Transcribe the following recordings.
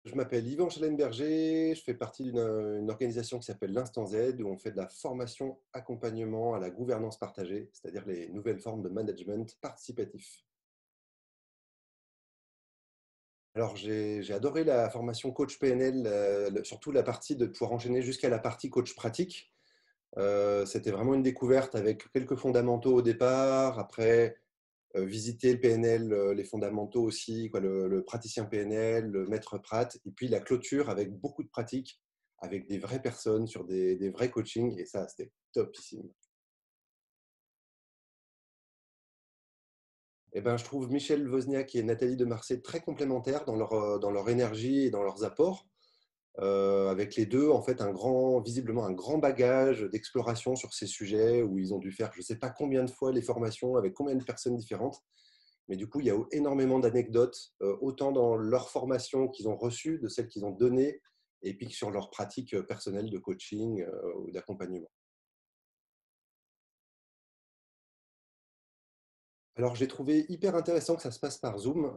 Je m'appelle Yvan Schellenberger, je fais partie d'une organisation qui s'appelle l'Instant Z, où on fait de la formation accompagnement à la gouvernance partagée, c'est-à-dire les nouvelles formes de management participatif. Alors j'ai adoré la formation coach PNL, surtout la partie de pouvoir enchaîner jusqu'à la partie coach pratique. C'était vraiment une découverte avec quelques fondamentaux au départ, après visiter le PNL, les fondamentaux aussi, quoi, le praticien PNL, le maître Prat, et puis la clôture avec beaucoup de pratiques, avec des vraies personnes sur des vrais coachings, et ça, c'était topissime. Et ben, je trouve Michel Wozniak et Nathalie de Marseille très complémentaires dans leur énergie et dans leurs apports. Avec les deux, en fait, visiblement un grand bagage d'exploration sur ces sujets où ils ont dû faire je ne sais pas combien de fois les formations avec combien de personnes différentes. Mais du coup, il y a énormément d'anecdotes, autant dans leur formation qu'ils ont reçue, de celles qu'ils ont données, et puis sur leur pratique personnelle de coaching ou d'accompagnement. Alors, j'ai trouvé hyper intéressant que ça se passe par Zoom.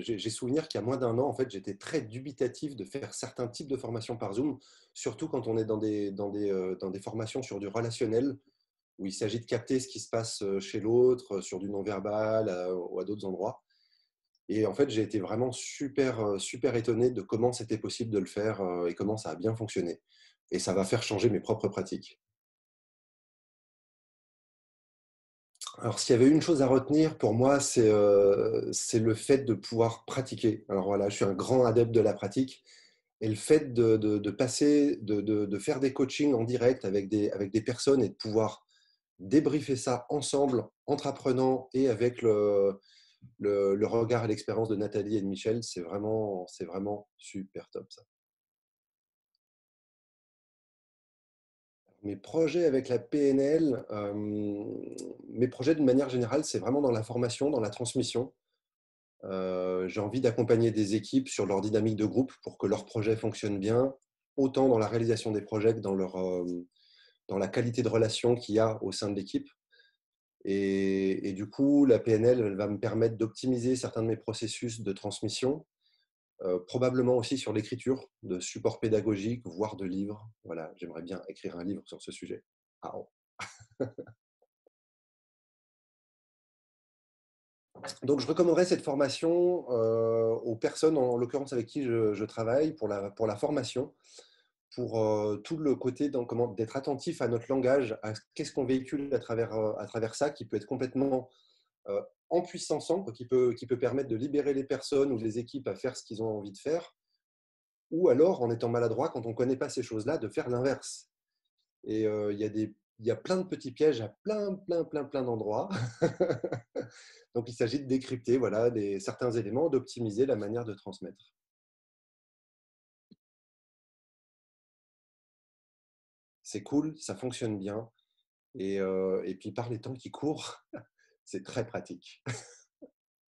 J'ai souvenir qu'il y a moins d'un an, en fait, j'étais très dubitatif de faire certains types de formations par Zoom, surtout quand on est dans des formations sur du relationnel, où il s'agit de capter ce qui se passe chez l'autre, sur du non-verbal ou à d'autres endroits. Et en fait, j'ai été vraiment super étonné de comment c'était possible de le faire et comment ça a bien fonctionné. Et ça va faire changer mes propres pratiques. Alors, s'il y avait une chose à retenir pour moi, c'est le fait de pouvoir pratiquer. Alors voilà, je suis un grand adepte de la pratique. Et le fait de passer, de faire des coachings en direct avec des personnes et de pouvoir débriefer ça ensemble, entre apprenants et avec le regard et l'expérience de Nathalie et de Michel, c'est vraiment super top ça. Mes projets avec la PNL, mes projets d'une manière générale, c'est vraiment dans la formation, dans la transmission. J'ai envie d'accompagner des équipes sur leur dynamique de groupe pour que leur projet fonctionne bien, autant dans la réalisation des projets que dans la qualité de relation qu'il y a au sein de l'équipe. Et du coup, la PNL elle va me permettre d'optimiser certains de mes processus de transmission, probablement aussi sur l'écriture de supports pédagogiques, voire de livres. Voilà, j'aimerais bien écrire un livre sur ce sujet. Ah, oh. Donc, je recommanderais cette formation aux personnes, en l'occurrence avec qui je travaille, pour la formation, pour tout le côté d'être attentif à notre langage, à qu'est-ce qu'on véhicule à travers ça, qui peut être complètement en puissance, qui peut permettre de libérer les personnes ou les équipes à faire ce qu'ils ont envie de faire, ou alors, en étant maladroit, quand on ne connaît pas ces choses-là, de faire l'inverse. Et il y a plein de petits pièges à plein d'endroits. Donc, il s'agit de décrypter voilà, certains éléments, d'optimiser la manière de transmettre. C'est cool, ça fonctionne bien. Et puis, par les temps qui courent, c'est très pratique.